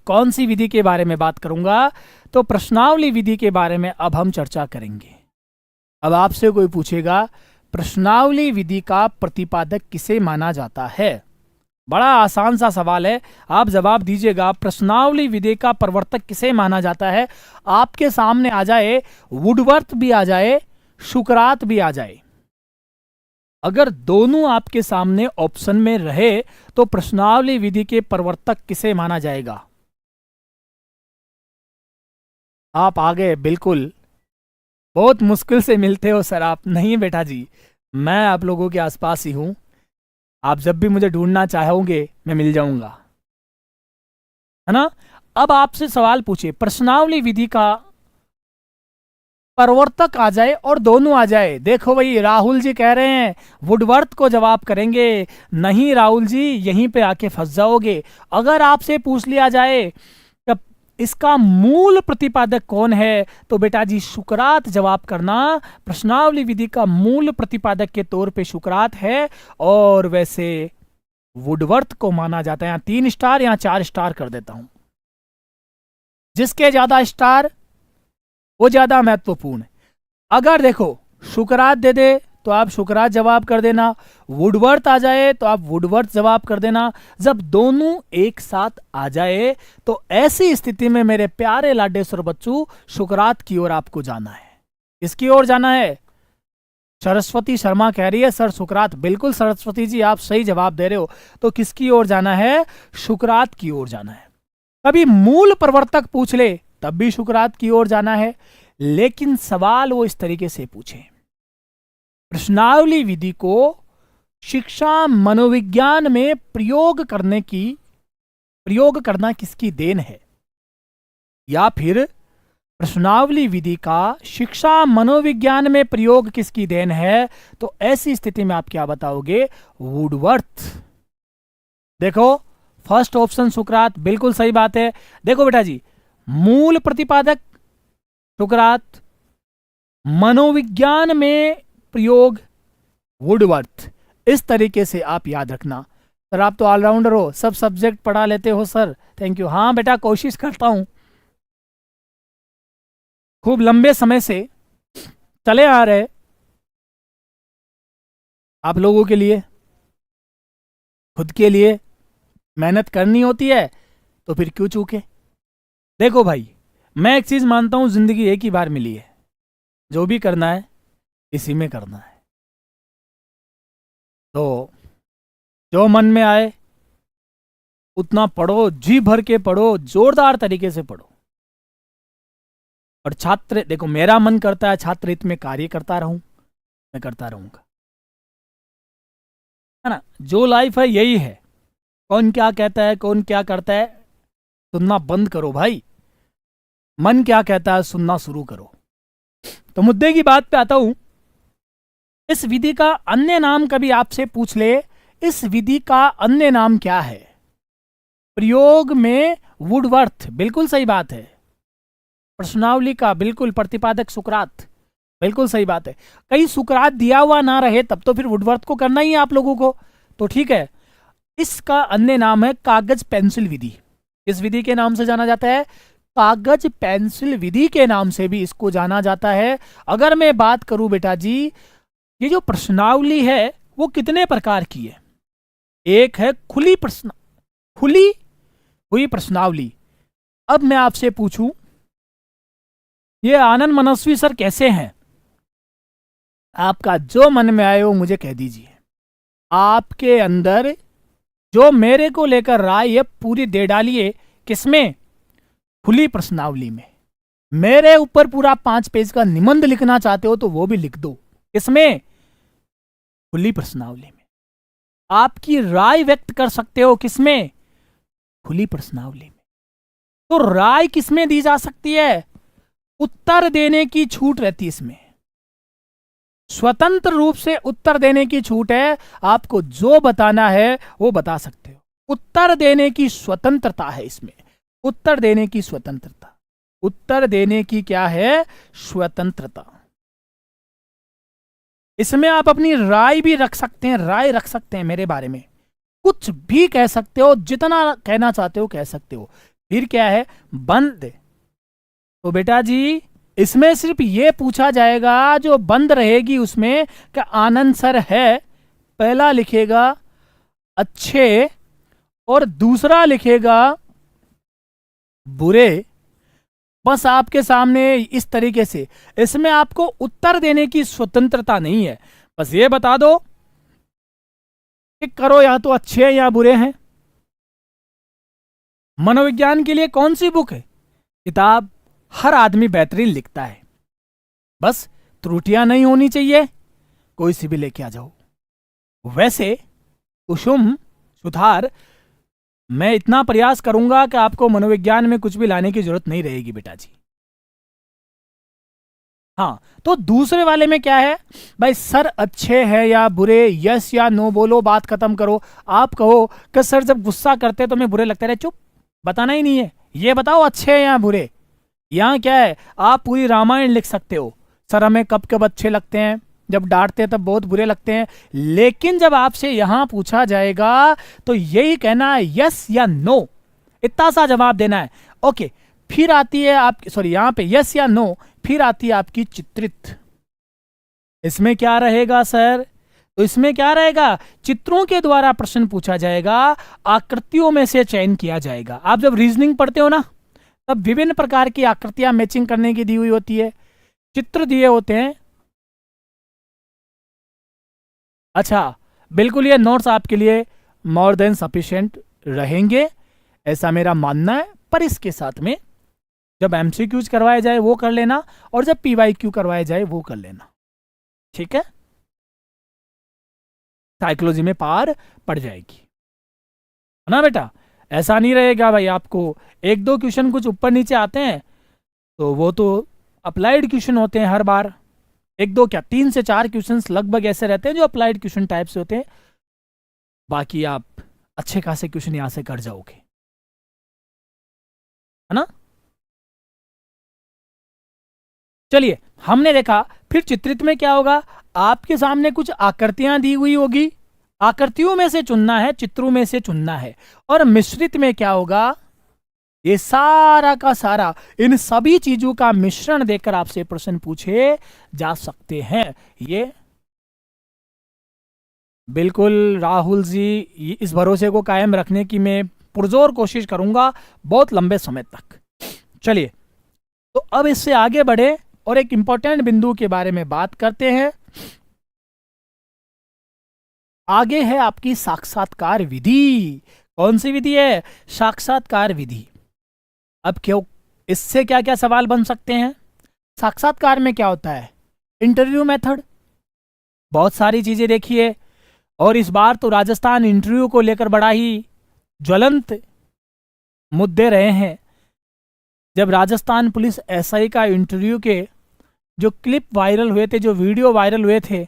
कौन सी विधि के बारे में बात करूंगा? तो प्रश्नावली विधि के बारे में अब हम चर्चा करेंगे। अब आपसे कोई पूछेगा प्रश्नावली विधि का प्रतिपादक किसे माना जाता है? बड़ा आसान सा सवाल है, आप जवाब दीजिएगा। प्रश्नावली विधि का प्रवर्तक किसे माना जाता है? आपके सामने आ जाए वुडवर्थ भी आ जाए, सुकरात भी आ जाए, अगर दोनों आपके सामने ऑप्शन में रहे तो प्रश्नावली विधि के प्रवर्तक किसे माना जाएगा? आप आ गए, बिल्कुल, बहुत मुश्किल से मिलते हो सर आप। नहीं बेटा जी, मैं आप लोगों के आसपास ही हूं, आप जब भी मुझे ढूंढना चाहोगे मैं मिल जाऊंगा, है ना। अब आपसे सवाल पूछे, प्रश्नावली विधि का प्रवर्तक आ जाए और दोनों आ जाए। देखो भाई, राहुल जी कह रहे हैं वुडवर्थ को जवाब करेंगे। नहीं राहुल जी, यहीं पे आके फंस जाओगे। अगर आपसे पूछ लिया जाए कि इसका मूल प्रतिपादक कौन है, तो बेटा जी सुकरात जवाब करना। प्रश्नावली विधि का मूल प्रतिपादक के तौर पे सुकरात है, और वैसे वुडवर्थ को माना जाता है। यहां 3 स्टार, यहां 4 स्टार कर देता हूं। जिसके ज्यादा स्टार वो ज्यादा महत्वपूर्ण है। अगर देखो सुकरात दे दे तो आप सुकरात जवाब कर देना, वुडवर्थ आ जाए तो आप वुडवर्थ जवाब कर देना। जब दोनों एक साथ आ जाए तो ऐसी स्थिति में मेरे प्यारे लाडेश्वर बच्चों, सुकरात की ओर आपको जाना है। किसकी ओर जाना है? सरस्वती शर्मा कह रही है सर सुकरात। बिल्कुल सरस्वती जी, आप सही जवाब दे रहे हो। तो किसकी ओर जाना है? सुकरात की ओर जाना है। कभी मूल प्रवर्तक पूछ ले तब भी सुकरात की ओर जाना है। लेकिन सवाल वो इस तरीके से पूछे, प्रश्नावली विधि को शिक्षा मनोविज्ञान में प्रयोग करना किसकी देन है? या फिर प्रश्नावली विधि का शिक्षा मनोविज्ञान में प्रयोग किसकी देन है? तो ऐसी स्थिति में आप क्या बताओगे? वुडवर्थ। देखो, फर्स्ट ऑप्शन सुकरात, बिल्कुल सही बात है। देखो बेटा जी, मूल प्रतिपादक सुकरात, मनोविज्ञान में प्रयोग वुडवर्थ। इस तरीके से आप याद रखना। सर आप तो ऑलराउंडर हो, सब सब्जेक्ट पढ़ा लेते हो सर, थैंक यू। हाँ बेटा, कोशिश करता हूं, खूब लंबे समय से चले आ रहे आप लोगों के लिए, खुद के लिए मेहनत करनी होती है, तो फिर क्यों चूके। देखो भाई, मैं एक चीज मानता हूं, जिंदगी एक ही बार मिली है, जो भी करना है इसी में करना है। तो जो मन में आए उतना पढ़ो, जी भर के पढ़ो, जोरदार तरीके से पढ़ो। और छात्र, देखो मेरा मन करता है छात्र हित में कार्य करता रहूं, मैं करता रहूंगा, है ना। जो लाइफ है यही है, कौन क्या कहता है, कौन क्या करता है, सुनना बंद करो भाई, मन क्या कहता है सुनना शुरू करो। तो मुद्दे की बात पे आता हूं। इस विधि का अन्य नाम कभी आपसे पूछ ले, इस विधि का अन्य नाम क्या है? प्रयोग में वुडवर्थ, बिल्कुल सही बात है। प्रश्नावली का बिल्कुल प्रतिपादक सुकरात, बिल्कुल सही बात है। कहीं सुकरात दिया हुआ ना रहे तब तो फिर वुडवर्थ को करना ही है आप लोगों को, तो ठीक है। इसका अन्य नाम है कागज पेंसिल विधि। इस विधि के नाम से जाना जाता है, कागज पेंसिल विधि के नाम से भी इसको जाना जाता है। अगर मैं बात करूं बेटा जी, ये जो प्रश्नावली है वो कितने प्रकार की है? एक है खुली हुई प्रश्नावली। अब मैं आपसे पूछूं, ये आनंद मनस्वी सर कैसे हैं? आपका जो मन में आए वो मुझे कह दीजिए। आपके अंदर जो मेरे को लेकर राय है पूरी दे डालिए। किसमें? खुली प्रश्नावली में। मेरे ऊपर पूरा 5 पेज का निबंध लिखना चाहते हो तो वो भी लिख दो। इसमें खुली प्रश्नावली में आपकी राय व्यक्त कर सकते हो। किसमें? खुली प्रश्नावली में। तो राय किसमें दी जा सकती है? उत्तर देने की छूट रहती है इसमें, स्वतंत्र रूप से उत्तर देने की छूट है। आपको जो बताना है वो बता सकते हो, उत्तर देने की स्वतंत्रता है इसमें, उत्तर देने की स्वतंत्रता, उत्तर देने की क्या है, स्वतंत्रता। इसमें आप अपनी राय भी रख सकते हैं, राय रख सकते हैं मेरे बारे में, कुछ भी कह सकते हो, जितना कहना चाहते हो कह सकते हो। फिर क्या है, बंद। तो बेटा जी इसमें सिर्फ ये पूछा जाएगा जो बंद रहेगी उसमें क्या आनंद सर है, पहला लिखेगा अच्छे और दूसरा लिखेगा बुरे, बस आपके सामने इस तरीके से। इसमें आपको उत्तर देने की स्वतंत्रता नहीं है, बस ये बता दो कि करो या तो अच्छे हैं या बुरे हैं। मनोविज्ञान के लिए कौन सी बुक है, किताब हर आदमी बेहतरीन लिखता है, बस त्रुटियां नहीं होनी चाहिए, कोई सी भी लेके आ जाओ। वैसे कुसुम सुधार, मैं इतना प्रयास करूंगा कि आपको मनोविज्ञान में कुछ भी लाने की जरूरत नहीं रहेगी बेटा जी। हाँ, तो दूसरे वाले में क्या है भाई, सर अच्छे हैं या बुरे, यस या नो बोलो, बात खत्म करो। आप कहो कि सर जब गुस्सा करते तो मैं बुरे लगते रहे, चुप, बताना ही नहीं है, ये बताओ अच्छे हैं या बुरे। यहाँ क्या है, आप पूरी रामायण लिख सकते हो, सर हमें कब कब अच्छे लगते हैं, जब डांटते हैं तब बहुत बुरे लगते हैं, लेकिन जब आपसे यहां पूछा जाएगा तो यही कहना है यस या नो, इतना सा जवाब देना है। ओके, फिर आती है आपकी, सॉरी यहां पे यस या नो, फिर आती है आपकी चित्रित। इसमें क्या रहेगा सर, तो इसमें क्या रहेगा, चित्रों के द्वारा प्रश्न पूछा जाएगा, आकृतियों में से चयन किया जाएगा। आप जब रीजनिंग पढ़ते हो ना, तब विभिन्न प्रकार की आकृतियां मैचिंग करने की दी हुई होती है, चित्र दिए होते हैं। अच्छा, बिल्कुल ये नोट्स आपके लिए मोर देन सफिशिएंट रहेंगे, ऐसा मेरा मानना है। पर इसके साथ में जब एमसीक्यूज करवाए जाए वो कर लेना, और जब पीवाईक्यू करवाए जाए वो कर लेना, ठीक है। साइकोलॉजी में पार पड़ जाएगी, है ना बेटा। ऐसा नहीं रहेगा भाई, आपको एक दो क्वेश्चन कुछ ऊपर नीचे आते हैं तो वो तो अप्लाइड क्वेश्चन होते हैं हर बार, एक दो क्या 3 से 4 क्वेश्चंस लगभग ऐसे रहते हैं जो अप्लाइड क्वेश्चन टाइप से होते हैं, बाकी आप अच्छे खासे क्वेश्चन यहां से कर जाओगे, है ना। चलिए, हमने देखा, फिर चित्रित में क्या होगा, आपके सामने कुछ आकृतियां दी हुई होगी, आकृतियों में से चुनना है, चित्रों में से चुनना है। और मिश्रित में क्या होगा, ये सारा का सारा, इन सभी चीजों का मिश्रण देकर आपसे प्रश्न पूछे जा सकते हैं। ये बिल्कुल राहुल जी, इस भरोसे को कायम रखने की मैं पुरजोर कोशिश करूंगा बहुत लंबे समय तक। चलिए, तो अब इससे आगे बढ़े और एक इंपॉर्टेंट बिंदु के बारे में बात करते हैं। आगे है आपकी साक्षात्कार विधि। कौन सी विधि है, साक्षात्कार विधि। अब क्यों, इससे क्या क्या सवाल बन सकते हैं। साक्षात्कार में क्या होता है, इंटरव्यू मेथड, बहुत सारी चीजें देखिए, और इस बार तो राजस्थान इंटरव्यू को लेकर बड़ा ही ज्वलंत मुद्दे रहे हैं। जब राजस्थान पुलिस एसआई का इंटरव्यू के जो क्लिप वायरल हुए थे, जो वीडियो वायरल हुए थे,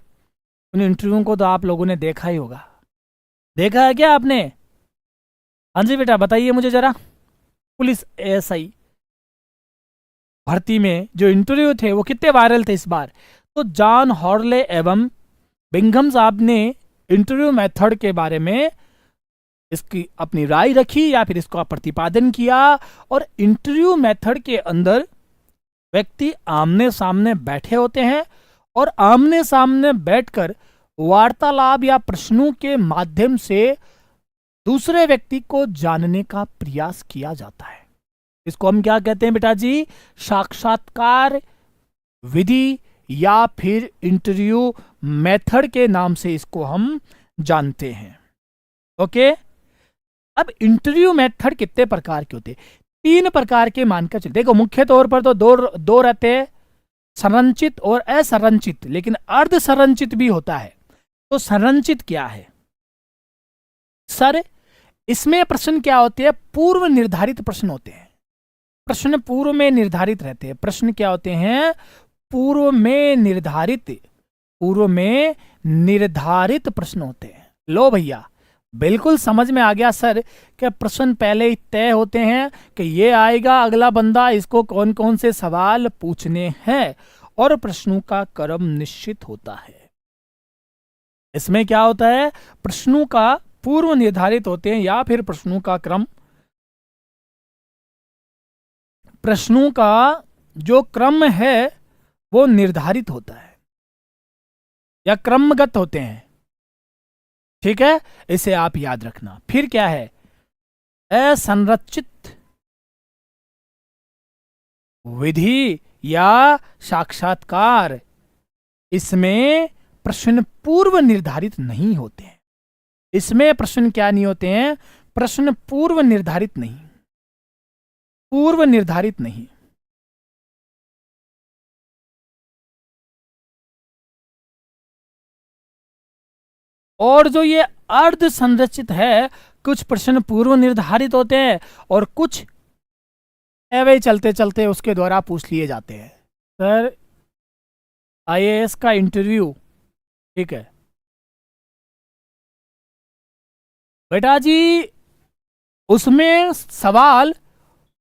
उन इंटरव्यू को तो आप लोगों ने देखा ही होगा। देखा है क्या आपने? हाँ जी बेटा, बताइए मुझे जरा। पुलिस एसआई भर्ती में जो इंटरव्यू थे वो कितने वायरल थे इस बार। तो जॉन हॉर्ले एवं बिंघम साहब ने इंटरव्यू मेथड के बारे में इसकी अपनी राय रखी या फिर इसका प्रतिपादन किया। और इंटरव्यू मेथड के अंदर व्यक्ति आमने सामने बैठे होते हैं और आमने सामने बैठकर वार्तालाप या प्रश्नों के माध्यम से दूसरे व्यक्ति को जानने का प्रयास किया जाता है। इसको हम क्या कहते हैं बेटा जी, साक्षात्कार विधि या फिर इंटरव्यू मेथड के नाम से इसको हम जानते हैं। ओके, अब इंटरव्यू मेथड कितने प्रकार के होते हैं? 3 प्रकार के मानकर चलिए। देखो, मुख्य तौर पर तो दो रहते हैं, संरचित और असंरचित, लेकिन अर्ध संरचित भी होता है। तो संरचित क्या है सर? इसमें प्रश्न क्या होते हैं, पूर्व निर्धारित प्रश्न होते हैं। प्रश्न पूर्व में निर्धारित रहते हैं। प्रश्न क्या होते हैं? पूर्व में निर्धारित प्रश्न होते हैं। लो भैया, बिल्कुल समझ में आ गया सर कि प्रश्न पहले ही तय होते हैं कि ये आएगा अगला बंदा, इसको कौन कौन से सवाल पूछने हैं, और प्रश्नों का क्रम निश्चित होता है। इसमें क्या होता है? प्रश्नों का पूर्व निर्धारित होते हैं, या फिर प्रश्नों का क्रम, प्रश्नों का जो क्रम है वो निर्धारित होता है या क्रमगत होते हैं। ठीक है, इसे आप याद रखना। फिर क्या है? असंरचित विधि या साक्षात्कार, इसमें प्रश्न पूर्व निर्धारित नहीं होते हैं। इसमें प्रश्न क्या नहीं होते हैं? प्रश्न पूर्व निर्धारित नहीं, पूर्व निर्धारित नहीं। और जो ये अर्ध संरचित है, कुछ प्रश्न पूर्व निर्धारित होते हैं और कुछ ऐवे चलते चलते उसके द्वारा पूछ लिए जाते हैं। सर आईएएस का इंटरव्यू, ठीक है बेटा जी, उसमें सवाल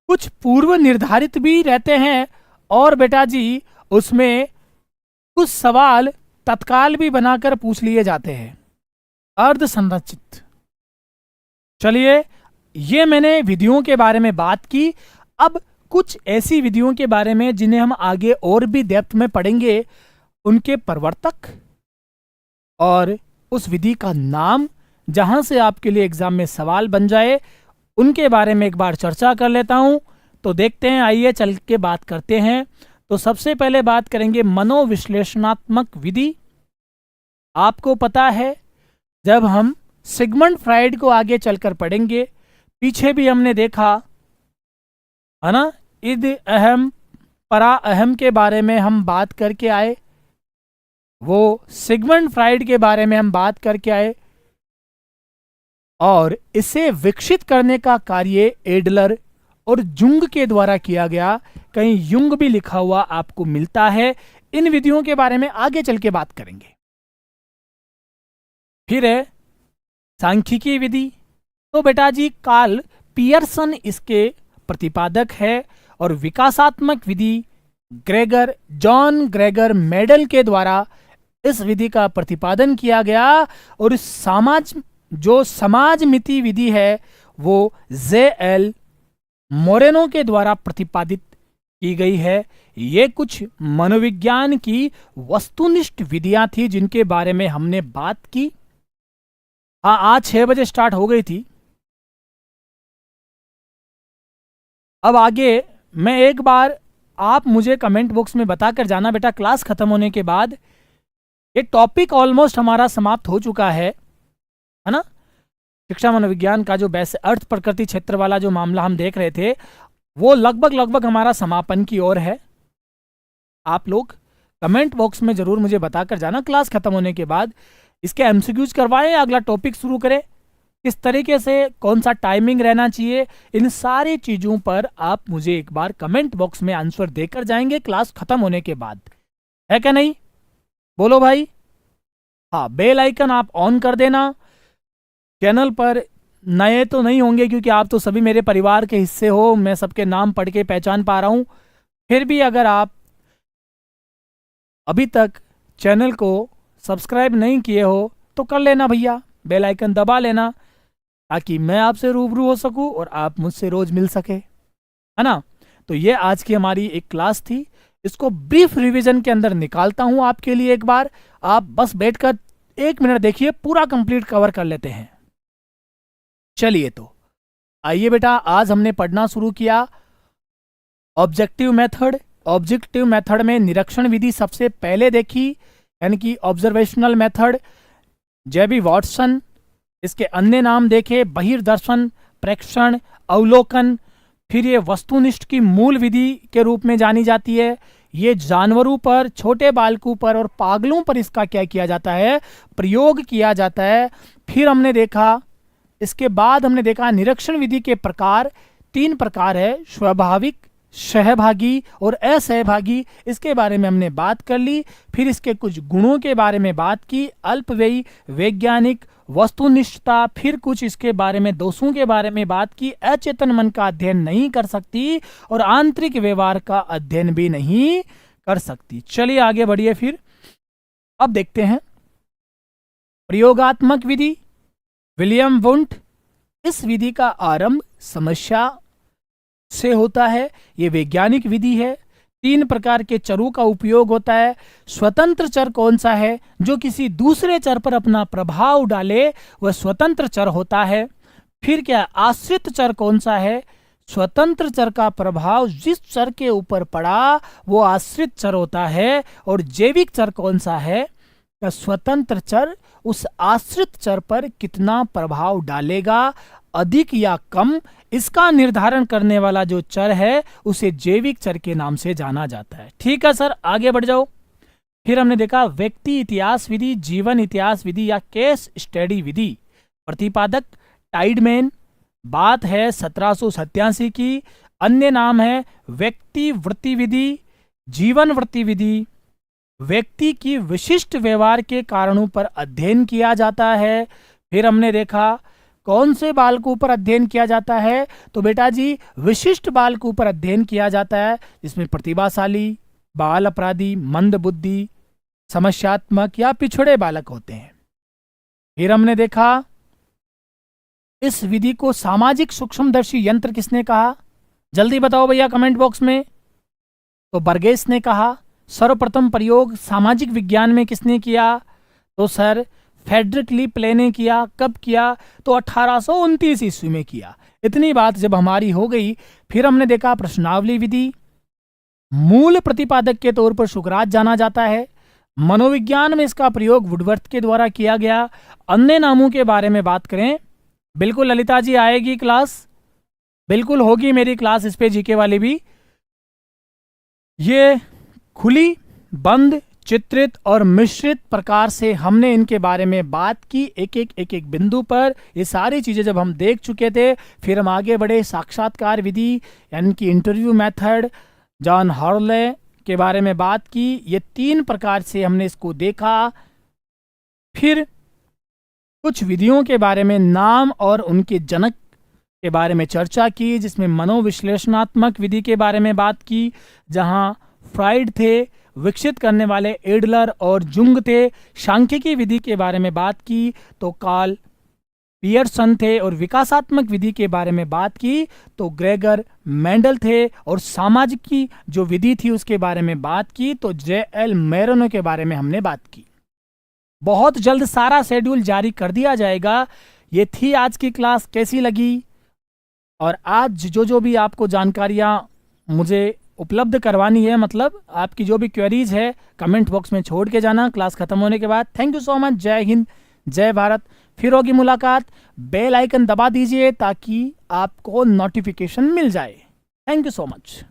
कुछ पूर्व निर्धारित भी रहते हैं और बेटा जी उसमें कुछ सवाल तत्काल भी बनाकर पूछ लिए जाते हैं, अर्ध संरचित। चलिए, ये मैंने विधियों के बारे में बात की। अब कुछ ऐसी विधियों के बारे में जिन्हें हम आगे और भी डेप्थ में पढ़ेंगे, उनके प्रवर्तक और उस विधि का नाम, जहां से आपके लिए एग्जाम में सवाल बन जाए, उनके बारे में एक बार चर्चा कर लेता हूं। तो देखते हैं, आइए चल के बात करते हैं। तो सबसे पहले बात करेंगे मनोविश्लेषणात्मक विधि। आपको पता है, जब हम सिगमंड फ्राइड को आगे चलकर पढ़ेंगे, पीछे भी हमने देखा है ना, इद अहम परा अहम के बारे में हम बात करके आए, वो सिगमंड फ्राइड के बारे में हम बात करके आए, और इसे विकसित करने का कार्य एडलर और जुंग के द्वारा किया गया। कहीं युंग भी लिखा हुआ आपको मिलता है। इन विधियों के बारे में आगे चल के बात करेंगे। फिर है सांख्यिकी विधि। तो बेटा जी कार्ल पियर्सन इसके प्रतिपादक है, और विकासात्मक विधि जॉन ग्रेगर मेडल के द्वारा इस विधि का प्रतिपादन किया गया। और इस समाज मिति विधि है वो जे.एल. मोरेनो के द्वारा प्रतिपादित की गई है। ये कुछ मनोविज्ञान की वस्तुनिष्ठ विधियां थी जिनके बारे में हमने बात की। हाँ, आज 6 बजे स्टार्ट हो गई थी। अब आगे मैं एक बार, आप मुझे कमेंट बॉक्स में बताकर जाना बेटा, क्लास खत्म होने के बाद ये टॉपिक ऑलमोस्ट हमारा समाप्त हो चुका है ना। शिक्षा मनोविज्ञान का जो अर्थ प्रकृति क्षेत्र वाला जो मामला हम देख रहे थे, वो लगभग हमारा समापन की ओर है। आप लोग कमेंट बॉक्स में जरूर मुझे बताकर जाना, क्लास खत्म होने के बाद इसके एमसीक्यूज करवाएं या अगला टॉपिक शुरू करें, किस तरीके से, कौन सा टाइमिंग रहना चाहिए, इन सारी चीजों पर आप मुझे एक बार कमेंट बॉक्स में आंसर देकर जाएंगे क्लास खत्म होने के बाद। है क्या नहीं? बोलो भाई। हाँ, बेल आइकन आप ऑन कर देना। चैनल पर नए तो नहीं होंगे क्योंकि आप तो सभी मेरे परिवार के हिस्से हो, मैं सबके नाम पढ़ के पहचान पा रहा हूं। फिर भी अगर आप अभी तक चैनल को सब्सक्राइब नहीं किए हो तो कर लेना भैया, बेल आइकन दबा लेना, ताकि मैं आपसे रूबरू हो सकूं और आप मुझसे रोज मिल सके, है ना। तो ये आज की हमारी एक क्लास थी। इसको ब्रीफ रिवीजन के अंदर निकालता हूं आपके लिए एक बार। आप बस बैठकर 1 मिनट देखिए, पूरा कंप्लीट कवर कर लेते हैं। चलिए, तो आइए बेटा, आज हमने पढ़ना शुरू किया ऑब्जेक्टिव मेथड। ऑब्जेक्टिव मेथड में निरीक्षण विधि सबसे पहले देखी, यानी कि ऑब्जर्वेशनल मेथड। जेबी वॉटसन, इसके अन्य नाम देखे बहिर्दर्शन, प्रेक्षण, अवलोकन। फिर ये वस्तुनिष्ठ की मूल विधि के रूप में जानी जाती है। ये जानवरों पर, छोटे बालकों पर और पागलों पर इसका क्या किया जाता है, प्रयोग किया जाता है। फिर हमने देखा, इसके बाद हमने देखा निरीक्षण विधि के प्रकार 3 प्रकार है, स्वाभाविक, सहभागी और असहभागी, इसके बारे में हमने बात कर ली। फिर इसके कुछ गुणों के बारे में बात की, अल्पव्ययी, वैज्ञानिक, वस्तुनिष्ठता। फिर कुछ इसके बारे में दोषों के बारे में बात की, अचेतन मन का अध्ययन नहीं कर सकती और आंतरिक व्यवहार का अध्ययन भी नहीं कर सकती। चलिए आगे बढ़िए। फिर अब देखते हैं प्रयोगात्मक विधि, विलियम वुंट। इस विधि का आरंभ समस्या से होता है। ये वैज्ञानिक विधि है। 3 प्रकार के चरों का उपयोग होता है। स्वतंत्र चर कौन सा है? जो किसी दूसरे चर पर अपना प्रभाव डाले वह स्वतंत्र चर होता है। फिर क्या आश्रित चर कौन सा है? स्वतंत्र चर का प्रभाव जिस चर के ऊपर पड़ा वो आश्रित चर होता है। और जैविक चर कौन सा है? स्वतंत्र चर उस आश्रित चर पर कितना प्रभाव डालेगा, अधिक या कम, इसका निर्धारण करने वाला जो चर है उसे जैविक चर के नाम से जाना जाता है। ठीक है सर, आगे बढ़ जाओ। फिर हमने देखा व्यक्ति इतिहास विधि, जीवन इतिहास विधि या केस स्टडी विधि। प्रतिपादक टाइडमैन। बात है 1787 की। अन्य नाम है व्यक्ति वृत्ति विधि, जीवन वृत्ति विधि। व्यक्ति की विशिष्ट व्यवहार के कारणों पर अध्ययन किया जाता है। फिर हमने देखा कौन से बालकों पर अध्ययन किया जाता है? तो बेटा जी विशिष्ट बालकों पर अध्ययन किया जाता है, जिसमें प्रतिभाशाली, बाल अपराधी, मंद बुद्धि, समस्यात्मक या पिछड़े बालक होते हैं। फिर हमने देखा इस विधि को सामाजिक सूक्ष्मदर्शी यंत्र किसने कहा? जल्दी बताओ भैया कमेंट बॉक्स में। तो बर्गेस ने कहा। सर्वप्रथम प्रयोग सामाजिक विज्ञान में किसने किया? तो सर फ्रेडरिक ली प्ले ने किया। कब किया? तो 1829 ईस्वी में किया। इतनी बात जब हमारी हो गई, फिर हमने देखा प्रश्नावली विधि। मूल प्रतिपादक के तौर पर सुकरात जाना जाता है। मनोविज्ञान में इसका प्रयोग वुडवर्थ के द्वारा किया गया। अन्य नामों के बारे में बात करें, बिल्कुल ललिता जी आएगी क्लास, बिल्कुल होगी मेरी क्लास इस पे जीके वाली भी। ये खुली, बंद, चित्रित और मिश्रित प्रकार से हमने इनके बारे में बात की, एक एक बिंदु पर। ये सारी चीजें जब हम देख चुके थे, फिर हम आगे बढ़े साक्षात्कार विधि यानी कि इंटरव्यू मेथड, जॉन हॉर्ले के बारे में बात की। ये 3 प्रकार से हमने इसको देखा। फिर कुछ विधियों के बारे में नाम और उनके जनक के बारे में चर्चा की, जिसमें मनोविश्लेषणात्मक विधि के बारे में बात की, जहां फ्राइड थे। विकसित करने वाले एडलर और जुंग थे। सांख्यिकी विधि के बारे में बात की तो कार्ल पियर्सन थे। और विकासात्मक विधि के बारे में बात की तो ग्रेगर मेंडल थे। और सामाजिक की जो विधि थी उसके बारे में बात की तो J.L. मेरोनो के बारे में हमने बात की। बहुत जल्द सारा शेड्यूल जारी कर दिया जाएगा। ये थी आज की क्लास, कैसी लगी? और आज जो भी आपको जानकारियां मुझे उपलब्ध करवानी है, मतलब आपकी जो भी क्वेरीज है कमेंट बॉक्स में छोड़ के जाना क्लास खत्म होने के बाद। Thank you so much. जय हिंद, जय भारत। फिर होगी मुलाकात। बेल आइकन दबा दीजिए ताकि आपको नोटिफिकेशन मिल जाए। Thank you so much.